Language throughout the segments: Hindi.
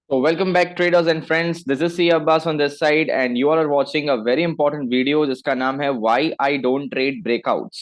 So welcome back traders and friends. This is C Abbas on this side and you all are watching a very important video जिसका नाम है Why I don't trade breakouts.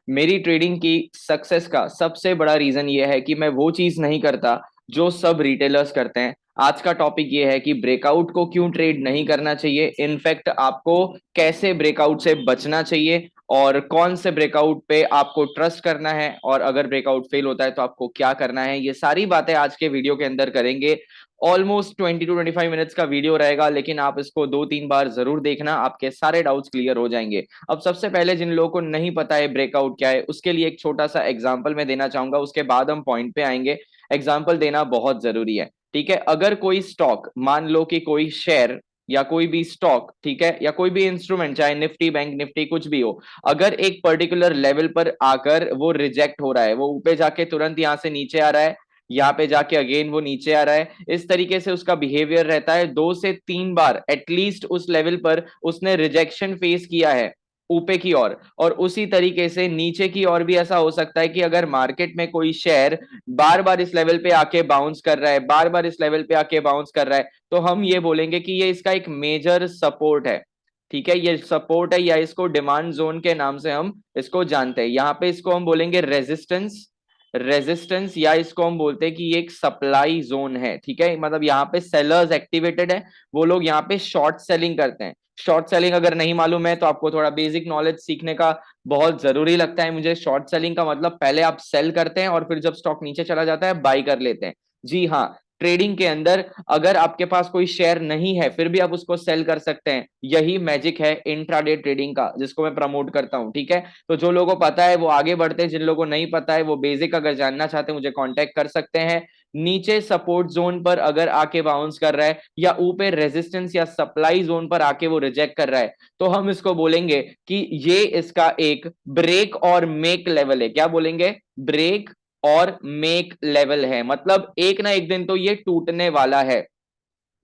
मेरी ट्रेडिंग की सक्सेस का सबसे बड़ा रीजन ये है कि मैं वो चीज नहीं करता जो सब रिटेलर्स करते हैं। आज का टॉपिक ये है कि ब्रेकआउट को क्यों ट्रेड नहीं करना चाहिए, इनफैक्ट आपको कैसे ब्रेकआउट से बचना चाहिए और कौन से ब्रेकआउट पे आपको ट्रस्ट करना है और अगर ब्रेकआउट फेल होता है तो आपको क्या करना है। ये सारी बातें आज के वीडियो के अंदर करेंगे। ऑलमोस्ट 20 to 25 मिनट्स का वीडियो रहेगा, लेकिन आप इसको 2-3 बार जरूर देखना, आपके सारे डाउट्स क्लियर हो जाएंगे। अब सबसे पहले जिन लोगों को नहीं पता है ब्रेकआउट क्या है, उसके लिए एक छोटा सा एग्जांपल मैं देना चाहूंगा, उसके बाद हम पॉइंट पे आएंगे। एग्जांपल देना बहुत जरूरी है, ठीक है। अगर कोई स्टॉक, मान लो कि कोई शेयर या कोई भी स्टॉक, ठीक है, या कोई भी इंस्ट्रूमेंट, चाहे निफ्टी, बैंक निफ्टी, कुछ भी हो, अगर एक पर्टिकुलर लेवल पर आकर वो रिजेक्ट हो रहा है, वो ऊपर जाके तुरंत यहां से नीचे आ रहा है, यहाँ पे जाके अगेन वो नीचे आ रहा है, इस तरीके से उसका बिहेवियर रहता है। 2 से 3 बार एटलीस्ट उस लेवल पर उसने रिजेक्शन फेस किया है ऊपर की ओर, और उसी तरीके से नीचे की ओर भी ऐसा हो सकता है कि अगर मार्केट में कोई शेयर बार बार इस लेवल पे आके बाउंस कर रहा है, बार बार इस लेवल पे आके बाउंस कर रहा है, तो हम ये बोलेंगे कि ये इसका एक मेजर सपोर्ट है, ठीक है। ये सपोर्ट है या इसको डिमांड जोन के नाम से हम इसको जानते हैं। यहाँ पे इसको हम बोलेंगे रेजिस्टेंस, रेजिस्टेंस, या इसको हम बोलते हैं कि ये एक सप्लाई जोन है, ठीक है। मतलब यहाँ पे सेलर्स एक्टिवेटेड है, वो लोग यहाँ पे शॉर्ट सेलिंग करते हैं। शॉर्ट सेलिंग अगर नहीं मालूम है तो आपको थोड़ा बेसिक नॉलेज सीखने का बहुत जरूरी लगता है मुझे। शॉर्ट सेलिंग का मतलब पहले आप सेल करते हैं और फिर जब स्टॉक नीचे चला जाता है बाई कर लेते हैं। जी हाँ, ट्रेडिंग के अंदर अगर आपके पास कोई शेयर नहीं है फिर भी आप उसको सेल कर सकते हैं। यही मैजिक है इंट्राडे ट्रेडिंग का, जिसको मैं प्रमोट करता हूं, ठीक है। तो जो लोगों को पता है वो आगे बढ़ते हैं, जिन लोगों को नहीं पता है वो बेसिक अगर जानना चाहते हैं मुझे कांटेक्ट कर सकते हैं। नीचे सपोर्ट जोन पर अगर आके बाउंस कर रहा है या ऊपर रेजिस्टेंस या सप्लाई जोन पर आके वो रिजेक्ट कर रहा है, तो हम इसको बोलेंगे कि ये इसका एक ब्रेक और मेक लेवल है। क्या बोलेंगे? ब्रेक और मेक लेवल है, मतलब एक ना एक दिन तो ये टूटने वाला है।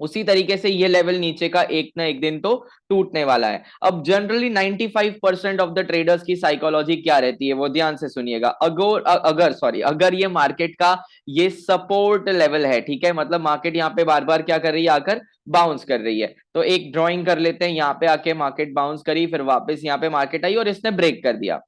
उसी तरीके से ये लेवल नीचे का एक ना एक दिन तो टूटने वाला है। अब जनरली 95% ऑफ द ट्रेडर्स की साइकोलॉजी क्या रहती है वो ध्यान से सुनिएगा। अगर ये मार्केट का ये सपोर्ट लेवल है, ठीक है, मतलब मार्केट यहाँ पे बार बार क्या कर रही है, आकर बाउंस कर रही है, तो एक ड्रॉइंग कर लेते हैं। यहाँ पे आके मार्केट बाउंस करी, फिर वापस यहाँ पे मार्केट आई और इसने ब्रेक कर दिया,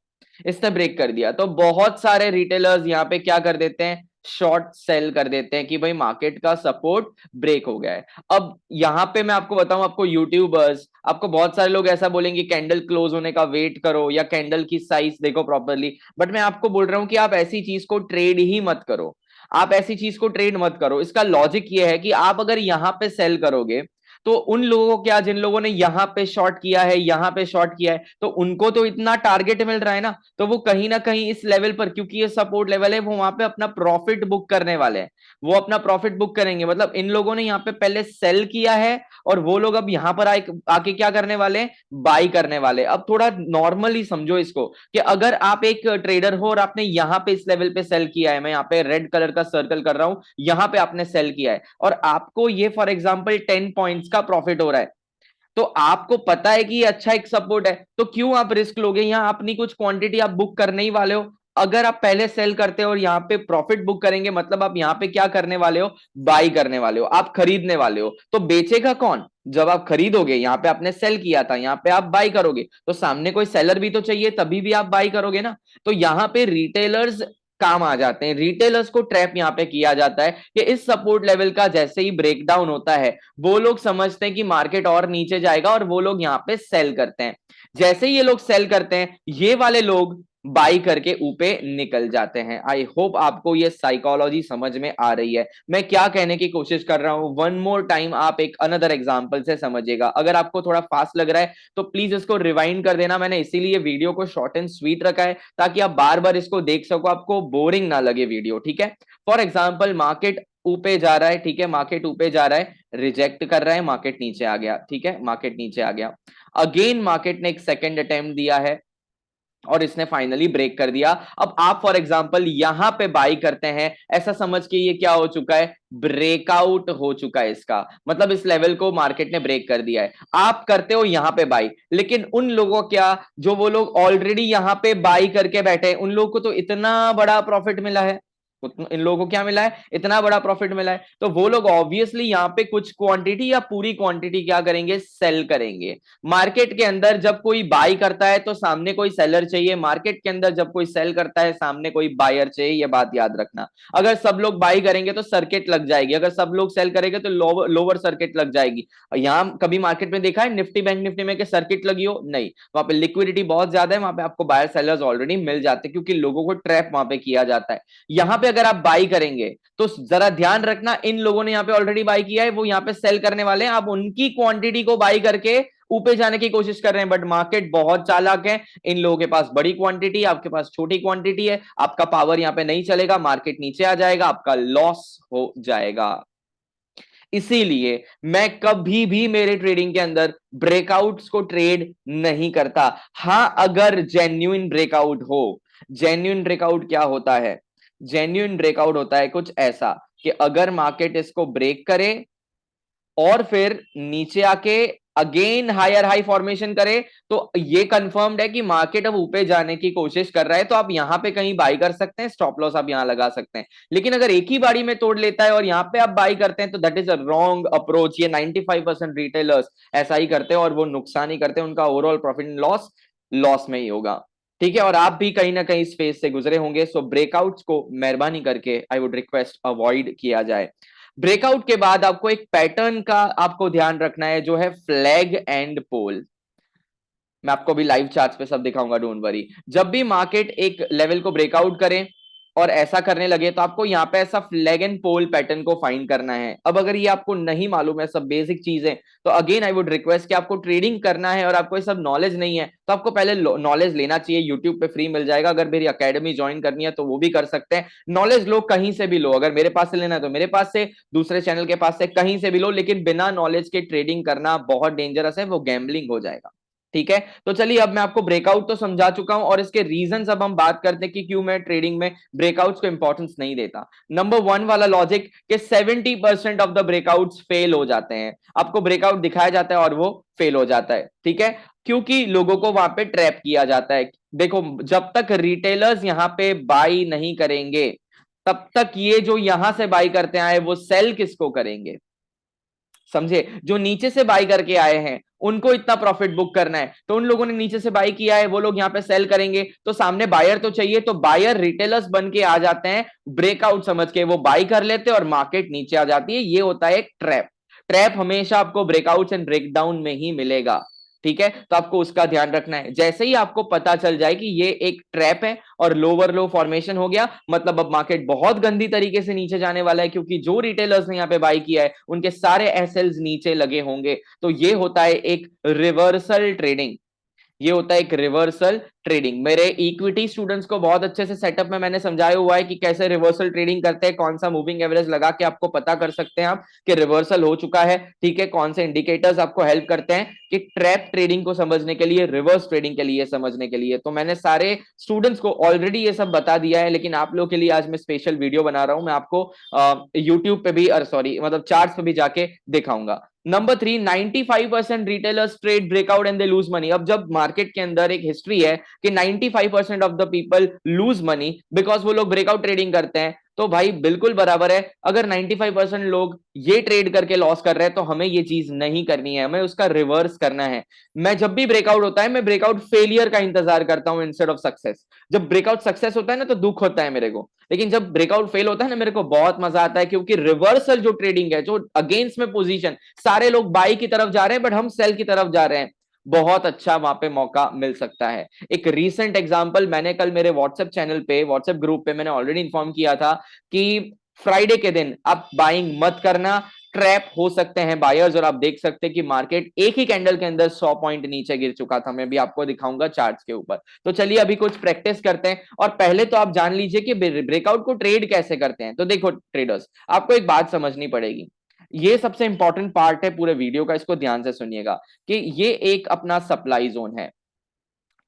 इसने ब्रेक कर दिया, तो बहुत सारे रिटेलर्स यहाँ पे क्या कर देते हैं, शॉर्ट सेल कर देते हैं कि भाई मार्केट का सपोर्ट ब्रेक हो गया है। अब यहां पे मैं आपको बताऊं, आपको यूट्यूबर्स, आपको बहुत सारे लोग ऐसा बोलेंगे कैंडल क्लोज होने का वेट करो या कैंडल की साइज देखो प्रॉपरली, बट मैं आपको बोल रहा हूं कि आप ऐसी चीज को ट्रेड ही मत करो। आप ऐसी चीज को ट्रेड मत करो। इसका लॉजिक ये है कि आप अगर यहां पे सेल करोगे तो उन लोगों को क्या, जिन लोगों ने यहां पे शॉर्ट किया है, यहां पे शॉर्ट किया है, तो उनको तो इतना टारगेट मिल रहा है ना, तो वो कहीं ना कहीं इस लेवल पर, क्योंकि ये सपोर्ट लेवल है, वो वहां पे अपना प्रॉफिट बुक करने वाले हैं। वो अपना प्रॉफिट बुक करेंगे, मतलब इन लोगों ने यहाँ पे पहले सेल किया है और वो लोग अब यहां पर आके क्या करने वाले हैं, बाई करने वाले। अब थोड़ा नॉर्मली समझो इसको कि अगर आप एक ट्रेडर हो और आपने यहां पे इस लेवल पे सेल किया है, मैं यहाँ पे रेड कलर का सर्कल कर रहा हूं, यहां पे आपने सेल किया है और आपको ये फॉर एग्जांपल 10 पॉइंट्स का प्रॉफिट हो रहा है, तो आपको पता है कि ये अच्छा एक सपोर्ट है, तो क्यों आप रिस्क लोगे? यहां अपनी कुछ क्वांटिटी आप बुक करने ही वाले हो। अगर आप पहले सेल करते हो और यहाँ पे प्रॉफिट बुक करेंगे, मतलब आप यहाँ पे क्या करने वाले हो, बाई करने वाले हो, आप खरीदने वाले हो। तो बेचेगा कौन? जब आप खरीदोगे, यहाँ पे आपने सेल किया था, यहाँ पे आप बाई करोगे, तो सामने कोई सेलर भी तो चाहिए, तभी भी आप बाई करोगे ना। तो यहाँ पे रिटेलर्स काम आ जाते हैं। रिटेलर्स को ट्रैप यहाँ पे किया जाता है कि इस सपोर्ट लेवल का जैसे ही ब्रेकडाउन होता है, वो लोग समझते हैं कि मार्केट और नीचे जाएगा और वो लोग यहाँ पे सेल करते हैं। जैसे ही ये लोग सेल करते हैं, ये वाले लोग बाई करके ऊपर निकल जाते हैं। आई होप आपको ये साइकोलॉजी समझ में आ रही है। मैं क्या कहने की कोशिश कर रहा हूं, वन मोर टाइम आप एक अनदर एग्जांपल से समझिएगा। अगर आपको थोड़ा फास्ट लग रहा है तो प्लीज इसको रिवाइंड कर देना। मैंने इसीलिए वीडियो को शॉर्ट एंड स्वीट रखा है ताकि आप बार बार इसको देख सको, आपको बोरिंग ना लगे वीडियो, ठीक है। फॉर एग्जाम्पल मार्केट ऊपर जा रहा है, ठीक है, मार्केट ऊपर जा रहा है, रिजेक्ट कर रहा है, मार्केट नीचे आ गया, ठीक है, मार्केट नीचे आ गया। अगेन मार्केट ने एक सेकंड अटेम्प्ट दिया है और इसने फाइनली ब्रेक कर दिया। अब आप फॉर एग्जांपल यहां पे बाई करते हैं, ऐसा समझ के ये क्या हो चुका है, ब्रेकआउट हो चुका है इसका, मतलब इस लेवल को मार्केट ने ब्रेक कर दिया है। आप करते हो यहां पे बाई, लेकिन उन लोगों क्या, जो वो लोग ऑलरेडी यहां पे बाई करके बैठे हैं, उन लोगों को तो इतना बड़ा प्रॉफिट मिला है, इन लोगों को क्या मिला है, इतना बड़ा प्रॉफिट मिला है, तो वो लोग ऑब्वियसली यहाँ पे कुछ क्वांटिटी या पूरी क्वांटिटी क्या करेंगे, सेल करेंगे। मार्केट के अंदर जब कोई बाई करता है तो सामने कोई सेलर चाहिए, मार्केट के अंदर जब कोई सेल करता है सामने कोई बायर चाहिए, ये बात याद रखना। अगर सब लोग बाई करेंगे तो सर्किट लग जाएगी, अगर सब लोग सेल करेंगे तो लोअर सर्किट लग जाएगी। यहाँ कभी मार्केट में देखा है निफ्टी बैंक निफ्टी में सर्किट लगी हो, नहीं, वहां पे लिक्विडिटी बहुत ज्यादा है, वहां पे आपको बायर सेलर्स ऑलरेडी मिल जाते हैं क्योंकि लोगों को ट्रैप वहां पे किया जाता है। यहां पे अगर आप बाई करेंगे तो जरा ध्यान रखना, इन लोगों ने यहाँ पे ऑलरेडी बाई किया है, वो यहाँ पे सेल करने वाले हैं, आप उनकी क्वांटिटी को बाई करके ऊपर जाने की कोशिश कर रहे हैं। बट मार्केट बहुत चालाक है, इन लोगों के पास बड़ी क्वांटिटी, आपके पास छोटी क्वांटिटी है, आपका पावर यहाँ पे नहीं चलेगा, मार्केट नीचे आ जाएगा, आपका लॉस हो जाएगा। इसीलिए मैं कभी भी मेरे ट्रेडिंग के अंदर ब्रेकआउट्स को ट्रेड नहीं करता। हां, अगर जेन्युइन ब्रेकआउट हो। जेन्युइन ब्रेकआउट क्या होता है, जेन्युइन ब्रेकआउट होता है कुछ ऐसा कि अगर मार्केट इसको ब्रेक करे और फिर नीचे आके अगेन हायर हाई फॉर्मेशन करे, तो ये कंफर्म्ड है कि मार्केट अब ऊपर जाने की कोशिश कर रहा है, तो आप यहां पे कहीं बाई कर सकते हैं, स्टॉप लॉस आप यहां लगा सकते हैं। लेकिन अगर एक ही बारी में तोड़ लेता है और यहां पे आप बाई करते हैं तो that is a wrong approach. ये 95% रिटेलर्स ऐसा ही करते हैं और वो नुकसान ही करते हैं, उनका overall profit and loss loss में ही होगा। ठीक है, और आप भी कहीं ना कहीं इस फेज से गुजरे होंगे। सो ब्रेकआउट्स को मेहरबानी करके आई वुड रिक्वेस्ट अवॉइड किया जाए। ब्रेकआउट के बाद आपको एक पैटर्न का आपको ध्यान रखना है जो है फ्लैग एंड पोल। मैं आपको भी लाइव चार्ट्स पे सब दिखाऊंगा, डोंट वरी। जब भी मार्केट एक लेवल को ब्रेकआउट करे और ऐसा करने लगे तो आपको यहाँ पे ऐसा फ्लैग एंड पोल पैटर्न को फाइंड करना है। अब अगर ये आपको नहीं मालूम है, सब बेसिक चीजें, तो अगेन आई वुड रिक्वेस्ट कि आपको ट्रेडिंग करना है और आपको ये सब नॉलेज नहीं है तो आपको पहले नॉलेज लेना चाहिए। यूट्यूब पे फ्री मिल जाएगा, अगर मेरी अकेडमी ज्वाइन करनी है तो वो भी कर सकते हैं। नॉलेज लो कहीं से भी लो, अगर मेरे पास से लेना है तो मेरे पास से, दूसरे चैनल के पास से, कहीं से भी लो, लेकिन बिना नॉलेज के ट्रेडिंग करना बहुत डेंजरस है, वो गैम्बलिंग हो जाएगा। ठीक है, तो चलिए अब मैं आपको ब्रेकआउट तो समझा चुका हूं और इसके रीजंस अब हम बात करते हैं कि क्यों मैं ट्रेडिंग में ब्रेकआउट्स को इंपॉर्टेंस नहीं देता। नंबर वन वाला लॉजिक कि 70% ऑफ द ब्रेकआउट्स फेल हो जाते हैं। आपको ब्रेकआउट दिखाया जाता है और वो फेल हो जाता है। ठीक है, क्योंकि लोगों को वहां पे ट्रैप किया जाता है। देखो, जब तक रिटेलर्स यहां पे बाई नहीं करेंगे तब तक ये जो यहां से बाई करते आए वो सेल किसको करेंगे, समझे? जो नीचे से बाई करके आए हैं उनको इतना प्रॉफिट बुक करना है, तो उन लोगों ने नीचे से बाई किया है, वो लोग यहाँ पे सेल करेंगे, तो सामने बायर तो चाहिए, तो बायर रिटेलर्स बन के आ जाते हैं, ब्रेकआउट समझ के वो बाई कर लेते हैं और मार्केट नीचे आ जाती है। ये होता है एक ट्रैप। ट्रैप हमेशा आपको ब्रेकआउट्स एंड ब्रेकडाउन में ही मिलेगा। ठीक है, तो आपको उसका ध्यान रखना है। जैसे ही आपको पता चल जाए कि ये एक ट्रैप है और लोअर लो फॉर्मेशन हो गया, मतलब अब मार्केट बहुत गंदी तरीके से नीचे जाने वाला है, क्योंकि जो रिटेलर्स ने यहाँ पे बाई किया है उनके सारे एसएल्स नीचे लगे होंगे, तो ये होता है एक रिवर्सल ट्रेडिंग। ये होता है एक रिवर्सल ट्रेडिंग। मेरे इक्विटी स्टूडेंट्स को बहुत अच्छे से सेटअप में मैंने समझाया हुआ है कि कैसे रिवर्सल ट्रेडिंग करते हैं, कौन सा मूविंग एवरेज लगा के आपको पता कर सकते हैं आप कि रिवर्सल हो चुका है। ठीक है, कौन से इंडिकेटर्स आपको हेल्प करते हैं कि ट्रैप ट्रेडिंग को समझने के लिए, रिवर्स ट्रेडिंग के लिए समझने के लिए। तो मैंने सारे स्टूडेंट्स को ऑलरेडी ये सब बता दिया है, लेकिन आप लोग के लिए आज मैं स्पेशल वीडियो बना रहा हूं। मैं आपको यूट्यूब पे भी, सॉरी मतलब चार्ट्स पे भी जाके दिखाऊंगा। Number three, 95% retailers trade breakout and they lose money. अब जब मार्केट के अंदर एक हिस्ट्री है कि 95% of the people lose money because वो लोग ब्रेकआउट ट्रेडिंग करते हैं, तो भाई बिल्कुल बराबर है। अगर 95% लोग ये ट्रेड करके लॉस कर रहे हैं तो हमें ये चीज नहीं करनी है, हमें उसका रिवर्स करना है। मैं जब भी ब्रेकआउट होता है मैं ब्रेकआउट फेलियर का इंतजार करता हूं इंस्टेड ऑफ सक्सेस। जब ब्रेकआउट सक्सेस होता है ना तो दुख होता है मेरे को, लेकिन जब ब्रेकआउट फेल होता है ना मेरे को बहुत मजा आता है, क्योंकि रिवर्सल जो ट्रेडिंग है, जो अगेंस्ट में पोजीशन, सारे लोग बाई की तरफ जा रहे हैं बट हम सेल की तरफ जा रहे हैं, बहुत अच्छा वहां पे मौका मिल सकता है। एक रीसेंट एग्जांपल मैंने कल मेरे व्हाट्सएप चैनल पे, व्हाट्सएप ग्रुप पे मैंने ऑलरेडी इन्फॉर्म किया था कि फ्राइडे के दिन आप बाइंग मत करना, ट्रैप हो सकते हैं बायर्स। और आप देख सकते हैं कि मार्केट एक ही कैंडल के अंदर 100 पॉइंट नीचे गिर चुका था, मैं भी आपको दिखाऊंगा चार्ट्स के ऊपर। तो चलिए अभी कुछ प्रैक्टिस करते हैं, और पहले तो आप जान लीजिए कि ब्रेकआउट को ट्रेड कैसे करते हैं। तो देखो ट्रेडर्स, आपको एक बात समझनी पड़ेगी, ये सबसे इंपॉर्टेंट पार्ट है पूरे वीडियो का, इसको ध्यान से सुनिएगा कि ये एक अपना सप्लाई जोन है।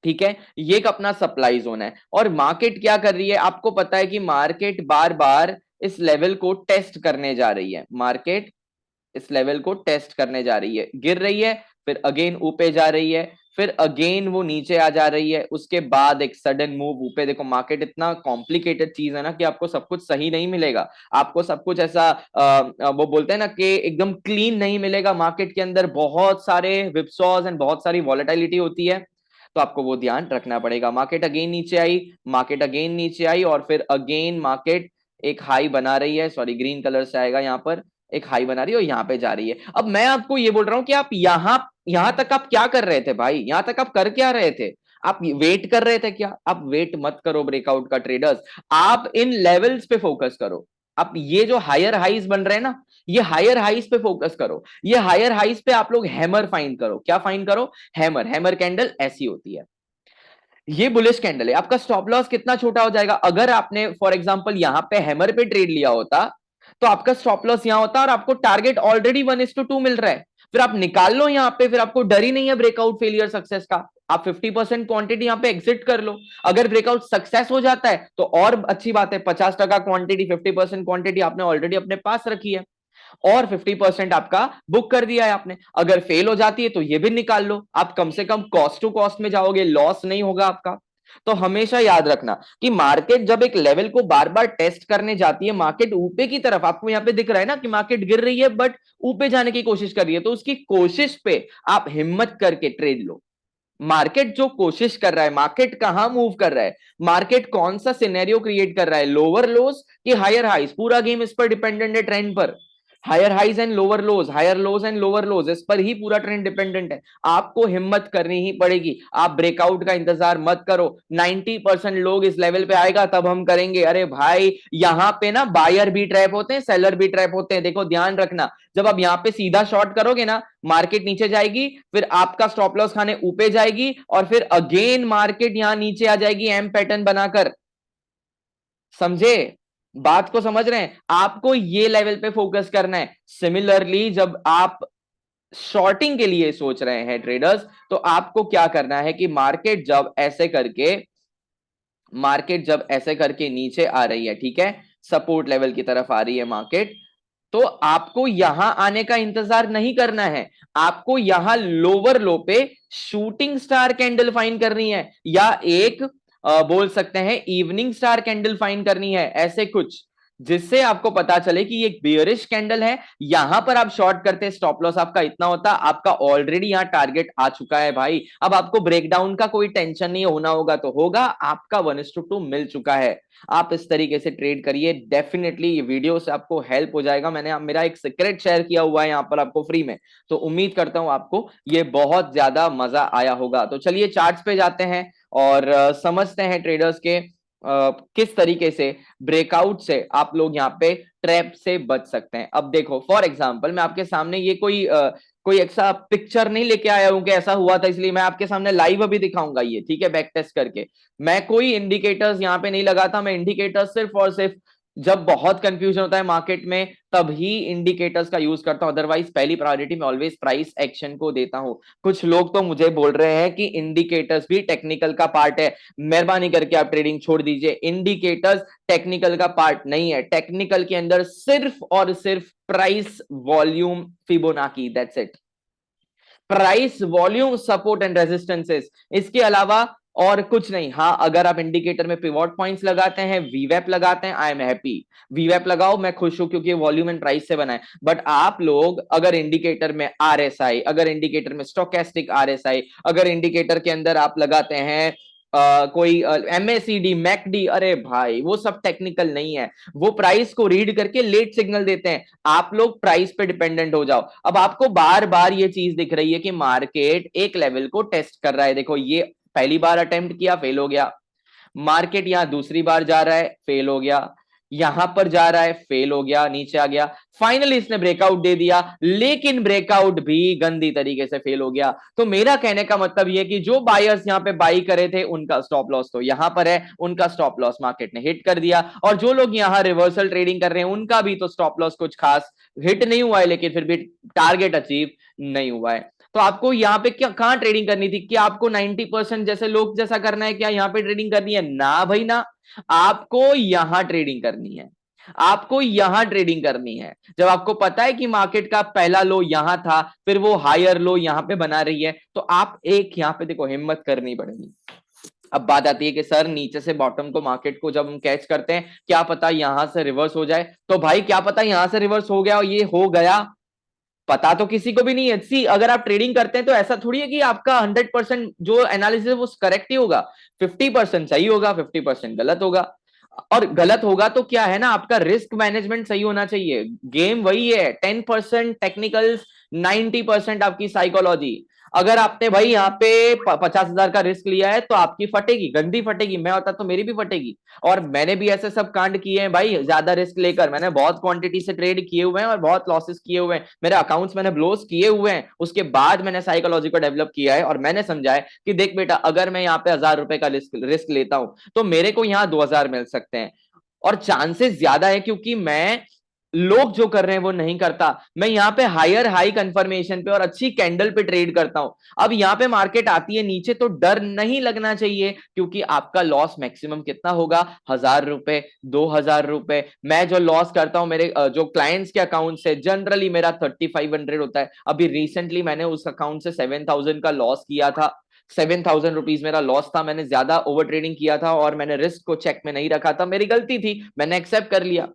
ठीक है, ये एक अपना सप्लाई जोन है और मार्केट क्या कर रही है, आपको पता है कि मार्केट बार बार इस लेवल को टेस्ट करने जा रही है। मार्केट इस लेवल को टेस्ट करने जा रही है, गिर रही है, फिर अगेन ऊपर जा रही है, फिर अगेन वो नीचे आ जा रही है, उसके बाद एक सडन मूव ऊपर। देखो मार्केट इतना कॉम्प्लिकेटेड चीज है ना कि आपको सब कुछ सही नहीं मिलेगा, आपको सब कुछ ऐसा वो बोलते हैं ना कि एकदम क्लीन नहीं मिलेगा। मार्केट के अंदर बहुत सारे विपसॉस एंड बहुत सारी वॉलेटिलिटी होती है, तो आपको वो ध्यान रखना पड़ेगा। मार्केट अगेन नीचे आई, मार्केट अगेन नीचे आई, और फिर अगेन मार्केट एक हाई बना रही है, सॉरी ग्रीन कलर से आएगा, यहाँ पर एक हाई बना रही है और यहाँ पे जा रही है। अब मैं आपको ये बोल रहा हूं कि आप यहां तक आप क्या कर रहे थे भाई, यहां तक आप कर क्या रहे थे? आप वेट कर रहे थे क्या? आप वेट मत करो ब्रेकआउट का ट्रेडर्स, आप इन लेवल्स पे फोकस करो। आप ये जो हायर हाइज बन रहे हैं ना, ये हायर हाइज पे फोकस करो। ये हायर हाइज पे आप लोग हैमर फाइंड करो। क्या फाइंड करो? हैमर। हैमर कैंडल ऐसी होती है, ये बुलिश कैंडल है। आपका स्टॉप लॉस कितना छोटा हो जाएगा? अगर आपने फॉर एग्जांपल यहां पे हैमर पे ट्रेड लिया होता तो आपका स्टॉप लॉस यहां होता और आपको टारगेट ऑलरेडी 1:2 मिल रहा है। फिर आप निकाल लो यहां पे, फिर आपको डर ही नहीं है ब्रेकआउट फेलियर सक्सेस का। आप 50% क्वांटिटी यहां पे एग्जिट कर लो। अगर ब्रेकआउट सक्सेस हो जाता है तो और अच्छी बात है, 50% क्वांटिटी, 50% क्वांटिटी आपने ऑलरेडी अपने पास रखी है और 50% आपका बुक कर दिया है आपने। अगर फेल हो जाती है तो ये भी निकाल लो, आप कम से कम कॉस्ट टू कॉस्ट में जाओगे, लॉस नहीं होगा आपका। तो हमेशा याद रखना कि मार्केट जब एक लेवल को बार बार टेस्ट करने जाती है, मार्केट ऊपर की तरफ, आपको यहां पे दिख रहा है ना कि मार्केट गिर रही है बट ऊपर जाने की कोशिश कर रही है, तो उसकी कोशिश पे आप हिम्मत करके ट्रेड लो। मार्केट जो कोशिश कर रहा है, मार्केट कहां मूव कर रहा है, मार्केट कौन सा सिनेरियो क्रिएट कर रहा है, लोअर लोज कि हायर हाइज, पूरा गेम इस पर डिपेंडेंट है, ट्रेंड पर। Higher highs and lower lows, higher lows and lower lows, इस पर ही पूरा ट्रेंड डिपेंडेंट है। आपको हिम्मत करनी ही पड़ेगी, आप ब्रेकआउट का इंतजार मत करो। 90% लोग इस लेवल पे आएगा तब हम करेंगे। अरे भाई यहां पे ना बायर भी ट्रैप होते हैं, सेलर भी ट्रैप होते हैं। देखो ध्यान रखना, जब आप यहां पे सीधा शॉर्ट करोगे ना, मार्केट नीचे जाएगी, फिर आपका स्टॉप लॉस खाने ऊपर जाएगी और फिर अगेन मार्केट यहां नीचे आ जाएगी एम पैटर्न बनाकर। समझे? बात को समझ रहे हैं? आपको ये लेवल पे फोकस करना है। सिमिलरली जब आप शॉर्टिंग के लिए सोच रहे हैं ट्रेडर्स, तो आपको क्या करना है कि मार्केट जब ऐसे करके नीचे आ रही है, ठीक है, सपोर्ट लेवल की तरफ आ रही है मार्केट, तो आपको यहां आने का इंतजार नहीं करना है। आपको यहां लोअर लो पे शूटिंग स्टार कैंडल फाइंड करनी है, या एक बोल सकते हैं इवनिंग स्टार कैंडल फाइंड करनी है, ऐसे कुछ, जिससे आपको पता चले कि ये एक बियरिश कैंडल है। यहां पर आप शॉर्ट करते, स्टॉप लॉस आपका इतना होता, आपका ऑलरेडी यहां टारगेट आ चुका है भाई। अब आपको ब्रेकडाउन का कोई टेंशन नहीं होना होगा तो होगा, आपका 1:2 मिल चुका है। आप इस तरीके से ट्रेड करिए, डेफिनेटली ये वीडियो से आपको हेल्प हो जाएगा। मैंने मेरा एक सीक्रेट शेयर किया हुआ है यहाँ पर आपको फ्री में, तो उम्मीद करता हूं आपको ये बहुत ज्यादा मजा आया होगा। तो चलिए चार्ट्स पे जाते हैं और समझते हैं ट्रेडर्स के किस तरीके से ब्रेकआउट से आप लोग यहाँ पे ट्रैप से बच सकते हैं। अब देखो फॉर एग्जांपल मैं आपके सामने ये कोई ऐसा पिक्चर नहीं लेके आया हूं कि ऐसा हुआ था, इसलिए मैं आपके सामने लाइव अभी दिखाऊंगा ये, ठीक है, बैक टेस्ट करके। मैं कोई इंडिकेटर्स यहाँ पे नहीं लगाता, मैं इंडिकेटर्स सिर्फ और सिर्फ जब बहुत कंफ्यूजन होता है मार्केट में तभी इंडिकेटर्स का यूज करता हूं, अदरवाइज पहली प्रायोरिटी मैं ऑलवेज प्राइस एक्शन को देता हूं। कुछ लोग तो मुझे बोल रहे हैं कि इंडिकेटर्स भी टेक्निकल का पार्ट है। मेहरबानी करके आप ट्रेडिंग छोड़ दीजिए, इंडिकेटर्स टेक्निकल का पार्ट नहीं है। टेक्निकल के अंदर सिर्फ और सिर्फ price, volume, Fibonacci, that's it. Price, volume, support and resistances, इसके अलावा और कुछ नहीं। हाँ अगर आप इंडिकेटर में पिवोट पॉइंट्स लगाते हैं, वीवैप लगाते हैं, आई एम हैप्पी। वीवैप लगाओ, मैं खुश हूं क्योंकि वॉल्यूम एंड प्राइस से बना है। बट आप लोग अगर इंडिकेटर में आरएसआई, अगर इंडिकेटर में स्टोकेस्टिक आरएसआई, अगर इंडिकेटर के अंदर आप लगाते हैं कोई एमएसीडी, मैकडी, अरे भाई वो सब टेक्निकल नहीं है, वो प्राइस को रीड करके लेट सिग्नल देते हैं। आप लोग प्राइस पे डिपेंडेंट हो जाओ। अब आपको बार बार ये चीज दिख रही है कि मार्केट एक लेवल को टेस्ट कर रहा है। देखो ये पहली बार अटेम्प्ट किया, फेल हो गया। मार्केट यहां दूसरी बार जा रहा है, फेल हो गया। यहां पर जा रहा है, फेल हो गया, नीचे आ गया। फाइनली इसने ब्रेकआउट दे दिया, लेकिन ब्रेकआउट भी गंदी तरीके से फेल हो गया। तो मेरा कहने का मतलब यह कि जो बायर्स यहां पे बाई करे थे उनका स्टॉप लॉस तो यहां पर है, उनका स्टॉप लॉस मार्केट ने हिट कर दिया। और जो लोग यहां रिवर्सल ट्रेडिंग कर रहे हैं उनका भी तो स्टॉप लॉस कुछ खास हिट नहीं हुआ है, लेकिन फिर भी टारगेट अचीव नहीं हुआ है। तो आपको यहाँ पे क्या, कहां ट्रेडिंग करनी थी? क्या आपको 90% जैसे लोग जैसा करना है? क्या यहाँ पे ट्रेडिंग करनी है? ना भाई ना, आपको यहां ट्रेडिंग करनी है। आपको यहां ट्रेडिंग करनी है। जब आपको पता है कि मार्केट का पहला लो यहां था, फिर वो हायर लो यहां पे बना रही है, तो आप एक यहां पे देखो हिम्मत करनी पड़ेगी। अब बात आती है कि सर नीचे से बॉटम को मार्केट को जब हम कैच करते हैं, क्या पता यहां से रिवर्स हो जाए। तो भाई क्या पता यहां से रिवर्स हो गया और ये हो गया, पता तो किसी को भी नहीं है। सी अगर आप ट्रेडिंग करते हैं तो ऐसा थोड़ी है कि आपका 100% जो एनालिसिस है वो करेक्ट ही होगा। 50% सही होगा, 50% गलत होगा। और गलत होगा तो क्या है ना, आपका रिस्क मैनेजमेंट सही होना चाहिए। गेम वही है, 10% टेक्निकल्स, 90% आपकी साइकोलॉजी। अगर आपने भाई यहाँ पे 50,000 का रिस्क लिया है तो आपकी फटेगी, गंदी फटेगी। मैं होता तो मेरी भी फटेगी। और मैंने भी ऐसे सब कांड किए हैं भाई, ज्यादा रिस्क लेकर मैंने बहुत क्वांटिटी से ट्रेड किए हुए हैं और बहुत लॉसेस किए हुए हैं, मेरे अकाउंट्स मैंने ब्लोज किए हुए हैं। उसके बाद मैंने साइकोलॉजी को डेवलप किया है और मैंने समझा है कि देख बेटा, अगर मैं यहाँ पे 1,000 रुपए का रिस्क लेता हूं तो मेरे को यहाँ 2,000 मिल सकते हैं। और चांसेस ज्यादा है क्योंकि मैं, लोग जो कर रहे हैं वो नहीं करता, मैं यहां पे हायर हाई कंफर्मेशन पे और अच्छी कैंडल पे ट्रेड करता हूं। अब यहां पे मार्केट आती है नीचे तो डर नहीं लगना चाहिए, क्योंकि आपका लॉस मैक्सिमम कितना होगा, 1,000 रुपए, 2,000 रुपए। मैं जो लॉस करता हूं मेरे जो क्लाइंट्स के अकाउंट से, जनरली मेरा 3,500 होता है। अभी रिसेंटली मैंने उस अकाउंट से 7,000 का लॉस किया था। 7,000 रुपीज मेरा लॉस था, मैंने ज्यादा ओवर ट्रेडिंग किया था और मैंने रिस्क को चेक में नहीं रखा था, मेरी गलती थी, मैंने एक्सेप्ट कर लिया।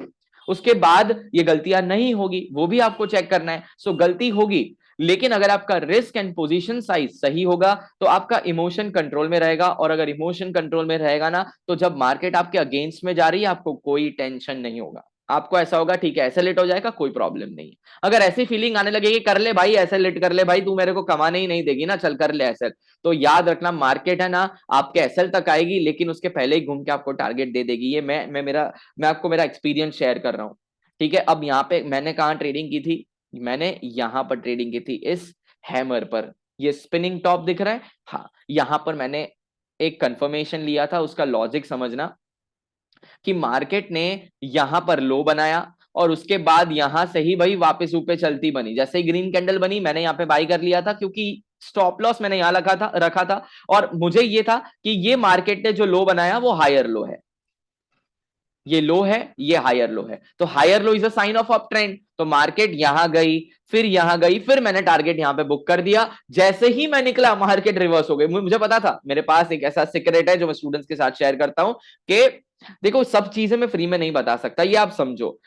उसके बाद ये गलतियां नहीं होगी, वो भी आपको चेक करना है। सो गलती होगी, लेकिन अगर आपका रिस्क एंड पोजीशन साइज सही होगा तो आपका इमोशन कंट्रोल में रहेगा। और अगर इमोशन कंट्रोल में रहेगा ना, तो जब मार्केट आपके अगेंस्ट में जा रही है आपको कोई टेंशन नहीं होगा। आपको ऐसा होगा ठीक है ऐसे लेट हो जाएगा, कोई प्रॉब्लम नहीं। अगर ऐसी फीलिंग आने लगेगी कर ले भाई ऐसे लेट कर ले भाई, तू मेरे को कमाने ही नहीं देगी ना, चल कर ले ऐसे, तो याद रखना मार्केट है ना, आपके एसएल तक आएगी लेकिन उसके पहले ही घूम के आपको टारगेट दे देगी। ये मैं आपको मेरा एक्सपीरियंस शेयर कर रहा हूँ। ठीक है, अब यहाँ पे मैंने कहा ट्रेडिंग की थी, मैंने यहां पर ट्रेडिंग की थी इस हैमर पर। ये स्पिनिंग टॉप दिख रहा है, हाँ, यहां पर मैंने एक कंफर्मेशन लिया था। उसका लॉजिक समझना कि मार्केट ने यहां पर लो बनाया और उसके बाद यहां से ही भाई वापस ऊपर चलती बनी। जैसे ही ग्रीन कैंडल बनी मैंने यहाँ पे बाई कर लिया था, क्योंकि स्टॉप लॉस मैंने यहां रखा था और मुझे ये था कि ये मार्केट ने जो लो बनाया वो हायर लो है, ये लो है, ये हायर लो है, तो higher low is a sign of up trend. तो मार्केट यहां गई, फिर यहां गई, फिर मैंने टारगेट यहां पे बुक कर दिया। जैसे ही मैं निकला मार्केट रिवर्स हो गई। मुझे पता था, मेरे पास एक ऐसा सीक्रेट है जो मैं स्टूडेंट्स के साथ शेयर करता हूं कि देखो सब चीजें मैं फ्री में नहीं बता सकता, ये आप समझो,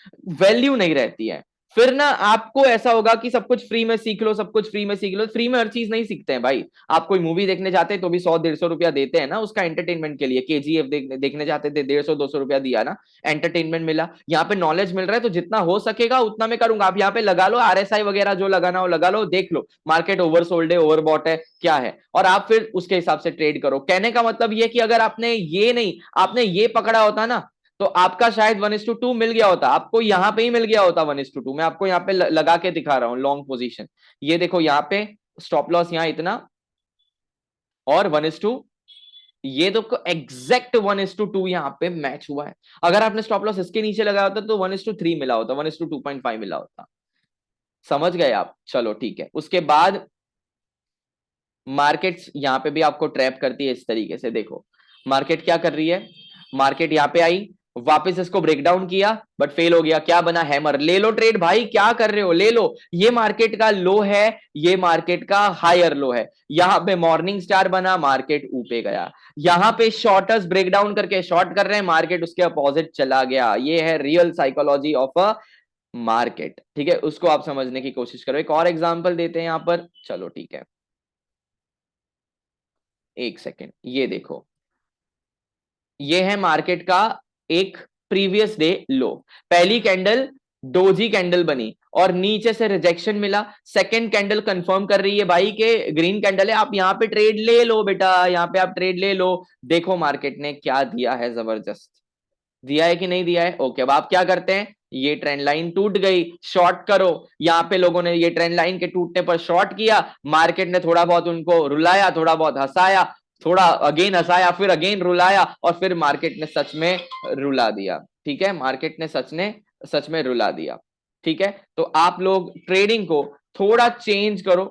वैल्यू नहीं रहती है। फिर ना आपको ऐसा होगा कि सब कुछ फ्री में सीख लो, सब कुछ फ्री में सीख लो, फ्री में हर चीज नहीं सीखते हैं भाई। आप कोई मूवी देखने जाते हैं तो भी 100-150 रुपया देते हैं ना उसका एंटरटेनमेंट के लिए। केजीएफ देखने जाते थे, 150-200 रुपया दिया ना, एंटरटेनमेंट मिला। यहाँ पे नॉलेज मिल रहा है तो जितना हो सकेगा उतना मैं करूंगा। आप यहाँ पे लगा लो आरएसआई वगैरह, जो लगाना हो लगा लो, देख लो मार्केट ओवरसोल्ड है, ओवरबॉट है, क्या है, और आप फिर उसके हिसाब से ट्रेड करो। कहने का मतलब ये कि अगर आपने ये नहीं, आपने ये पकड़ा होता ना, तो आपका शायद 1:2 मिल गया होता, आपको यहां पे ही मिल गया होता 1:2। मैं आपको यहाँ पे लगा के दिखा रहा हूँ लॉन्ग पोजीशन। ये देखो यहाँ पे स्टॉप लॉस यहाँ इतना, और 1:2, ये तो एग्जैक्ट 1:2 यहाँ पे मैच हुआ है। अगर आपने स्टॉप लॉस इसके नीचे लगाया होता तो 1:3 मिला होता, 1:2.5 मिला होता। समझ गए आप? चलो ठीक है। उसके बाद मार्केट यहां पे भी आपको ट्रैप करती है इस तरीके से। देखो मार्केट क्या कर रही है, मार्केट यहां पे आई, वापस इसको ब्रेक डाउन किया बट फेल हो गया, क्या बना, हैमर। ले लो ट्रेड भाई, क्या कर रहे हो, ले लो। ये मार्केट का लो है, ये मार्केट का हायर लो है। यहां पे मॉर्निंग स्टार बना, मार्केट ऊपर गया। यहां पे शॉर्टर्स ब्रेक डाउन करके शॉर्ट कर रहे हैं, मार्केट उसके अपोजिट चला गया। ये है real psychology of a market. ठीक है, उसको आप समझने की कोशिश करो। एक और एग्जांपल देते हैं यहां पर, चलो ठीक है, एक सेकेंड। ये देखो, ये है मार्केट का एक प्रीवियस डे लो। पहली कैंडल डोजी कैंडल बनी और नीचे से रिजेक्शन मिला। सेकंड कैंडल कंफर्म कर रही है भाई के ग्रीन कैंडल है, आप यहां पे ट्रेड ले लो बेटा, यहां पे आप ट्रेड ले लो। देखो मार्केट ने क्या दिया है, जबरदस्त दिया है कि नहीं दिया है। ओके, अब आप क्या करते हैं, ये ट्रेंड लाइन टूट गई, शॉर्ट करो। यहां पे लोगों ने ये ट्रेंड लाइन के टूटने पर शॉर्ट किया, मार्केट ने थोड़ा बहुत उनको रुलाया, थोड़ा बहुत हंसाया, थोड़ा अगेन हंसाया, फिर अगेन रुलाया, और फिर मार्केट ने सच में रुला दिया। ठीक है, मार्केट ने सच में रुला दिया। ठीक है, तो आप लोग ट्रेडिंग को थोड़ा चेंज करो,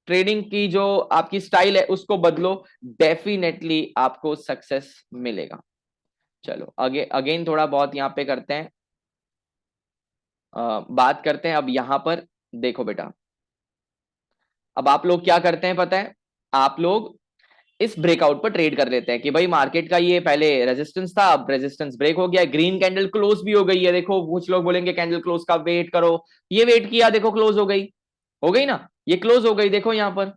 ट्रेडिंग की जो आपकी स्टाइल है उसको बदलो, डेफिनेटली आपको सक्सेस मिलेगा। चलो अगेन थोड़ा बहुत यहाँ पे करते हैं। बात करते हैं अब यहां पर। देखो बेटा, अब आप लोग क्या करते हैं पता है, आप लोग इस ब्रेकआउट पर ट्रेड कर लेते हैं कि भाई मार्केट का ये पहले रेजिस्टेंस था, अब रेजिस्टेंस ब्रेक हो गया, ग्रीन कैंडल क्लोज भी हो गई है। देखो कुछ लोग बोलेंगे कैंडल क्लोज का वेट करो, ये वेट किया, देखो क्लोज हो गई ना, ये क्लोज हो गई। देखो यहां पर,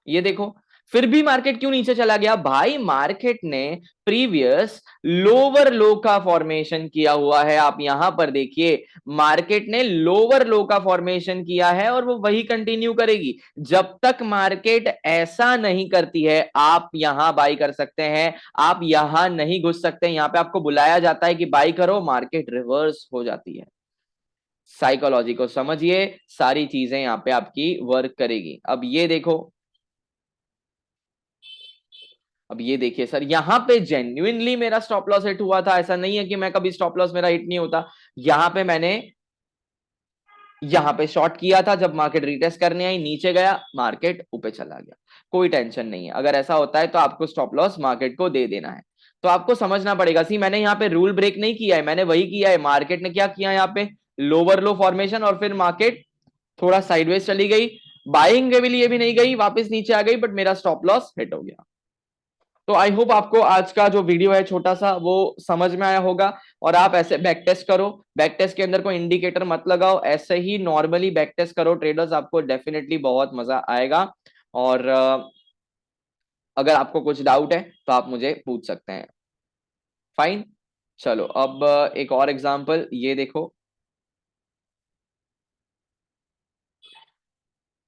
ये देखो, फिर भी मार्केट क्यों नीचे चला गया भाई? मार्केट ने प्रीवियस लोअर लो का फॉर्मेशन किया हुआ है। आप यहां पर देखिए, मार्केट ने लोअर लो का फॉर्मेशन किया है और वो वही कंटिन्यू करेगी जब तक मार्केट ऐसा नहीं करती है। आप यहां बाई कर सकते हैं, आप यहां नहीं घुस सकते। यहां पे आपको बुलाया जाता है कि बाई करो, मार्केट रिवर्स हो जाती है। साइकोलॉजी को समझिए, सारी चीजें यहां पे आपकी वर्क करेगी। अब ये देखो, अब ये देखिए सर, यहां पे जेन्युइनली मेरा स्टॉप लॉस हिट हुआ था। ऐसा नहीं है कि मैं कभी स्टॉप लॉस मेरा हिट नहीं होता। यहां पे मैंने यहां पे शॉर्ट किया था, जब मार्केट रिटेस्ट करने आई, नीचे गया, मार्केट ऊपर चला गया। कोई टेंशन नहीं है, अगर ऐसा होता है तो आपको स्टॉप लॉस मार्केट को दे देना है। तो आपको समझना पड़ेगा, सी मैंने यहाँ पे रूल ब्रेक नहीं किया है, मैंने वही किया है। मार्केट ने क्या किया यहाँ पे, लोअर लो फॉर्मेशन, और फिर मार्केट थोड़ा साइडवेज चली गई, बाइंग के लिए भी नहीं गई, वापस नीचे आ गई, बट मेरा स्टॉप लॉस हिट हो गया। तो आई होप आपको आज का जो वीडियो है छोटा सा वो समझ में आया होगा। और आप ऐसे बैक टेस्ट करो, बैक टेस्ट के अंदर कोई इंडिकेटर मत लगाओ, ऐसे ही नॉर्मली बैक टेस्ट करो ट्रेडर्स, आपको डेफिनेटली बहुत मजा आएगा। और अगर आपको कुछ डाउट है तो आप मुझे पूछ सकते हैं। फाइन, चलो अब एक और एग्जांपल, ये देखो,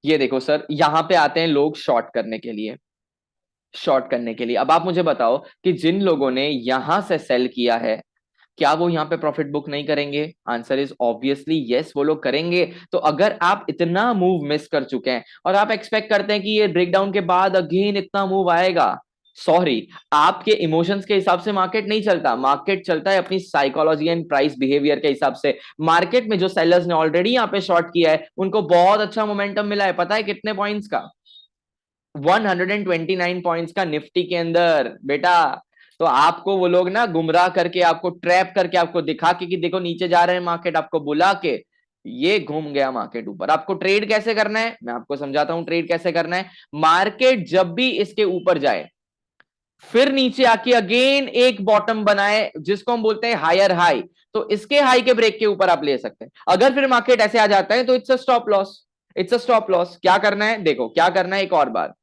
ये देखो सर, यहां पे आते हैं लोग शॉर्ट करने के लिए। शॉर्ट करने के लिए अब आप मुझे बताओ कि जिन लोगों ने यहां से सेल किया है, क्या वो यहाँ पे प्रॉफिट बुक नहीं करेंगे? आंसर इज ऑब्वियसली यस, वो लोग करेंगे। तो अगर आप इतना मूव मिस कर चुके हैं और आप एक्सपेक्ट करते हैं कि ये ब्रेकडाउन के बाद अगेन इतना मूव आएगा, सॉरी, आपके इमोशंस के हिसाब से मार्केट नहीं चलता। मार्केट चलता है अपनी साइकोलॉजी एंड प्राइस बिहेवियर के हिसाब से। मार्केट में जो सेलर्स ने ऑलरेडी यहाँ पे शॉर्ट किया है, उनको बहुत अच्छा मोमेंटम मिला है। पता है कितने पॉइंट्स का? 129 पॉइंट्स का निफ्टी के अंदर बेटा। तो आपको वो लोग ना गुमराह करके, आपको ट्रैप करके, आपको दिखा के कि देखो नीचे जा रहे हैं मार्केट, आपको बुला के ये घूम गया मार्केट ऊपर। आपको ट्रेड कैसे करना है, मैं आपको समझाता हूं ट्रेड कैसे करना है। मार्केट जब भी इसके ऊपर जाए, फिर नीचे आके अगेन एक बॉटम बनाए, जिसको हम बोलते हैं हायर हाई, तो इसके हाई के ब्रेक के ऊपर आप ले सकते हैं। अगर फिर मार्केट ऐसे आ जाता है तो it's a stop loss. It's a stop loss. क्या करना है, देखो क्या करना है, एक और बार,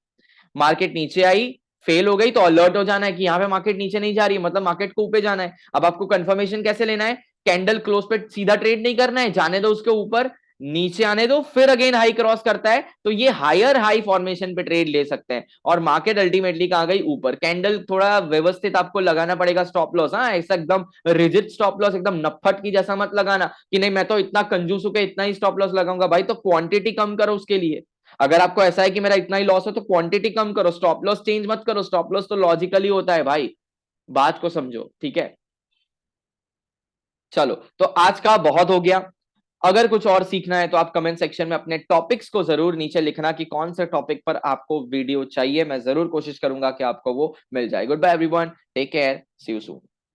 मार्केट नीचे आई, फेल हो गई, तो अलर्ट हो जाना है कि यहां पे मार्केट नीचे नहीं जा रही है, मतलब मार्केट को ऊपर जाना है। अब आपको कंफर्मेशन कैसे लेना है, कैंडल क्लोज पे सीधा ट्रेड नहीं करना है, जाने दो उसके ऊपर, नीचे आने दो, फिर अगेन हाई क्रॉस करता है तो ये हायर हाई फॉर्मेशन पे ट्रेड ले सकते हैं। और मार्केट अल्टीमेटली कहां गई, ऊपर। कैंडल थोड़ा व्यवस्थित आपको लगाना पड़ेगा स्टॉप लॉस, हाँ, ऐसा एकदम रिजिड स्टॉप लॉस, एकदम नफ्फट की जैसा मत लगाना कि नहीं मैं तो इतना कंजूस होकर इतना ही स्टॉप लॉस लगाऊंगा। भाई तो क्वांटिटी कम करो उसके लिए। अगर आपको ऐसा है कि मेरा इतना ही लॉस है तो क्वांटिटी कम करो, स्टॉप लॉस चेंज मत करो। स्टॉप लॉस तो लॉजिकली होता है भाई, बात को समझो, ठीक है। चलो तो आज का बहुत हो गया। अगर कुछ और सीखना है तो आप कमेंट सेक्शन में अपने टॉपिक्स को जरूर नीचे लिखना कि कौन से टॉपिक पर आपको वीडियो चाहिए। मैं जरूर कोशिश करूंगा कि आपको वो मिल जाए। Good bye everyone, take care, see you soon.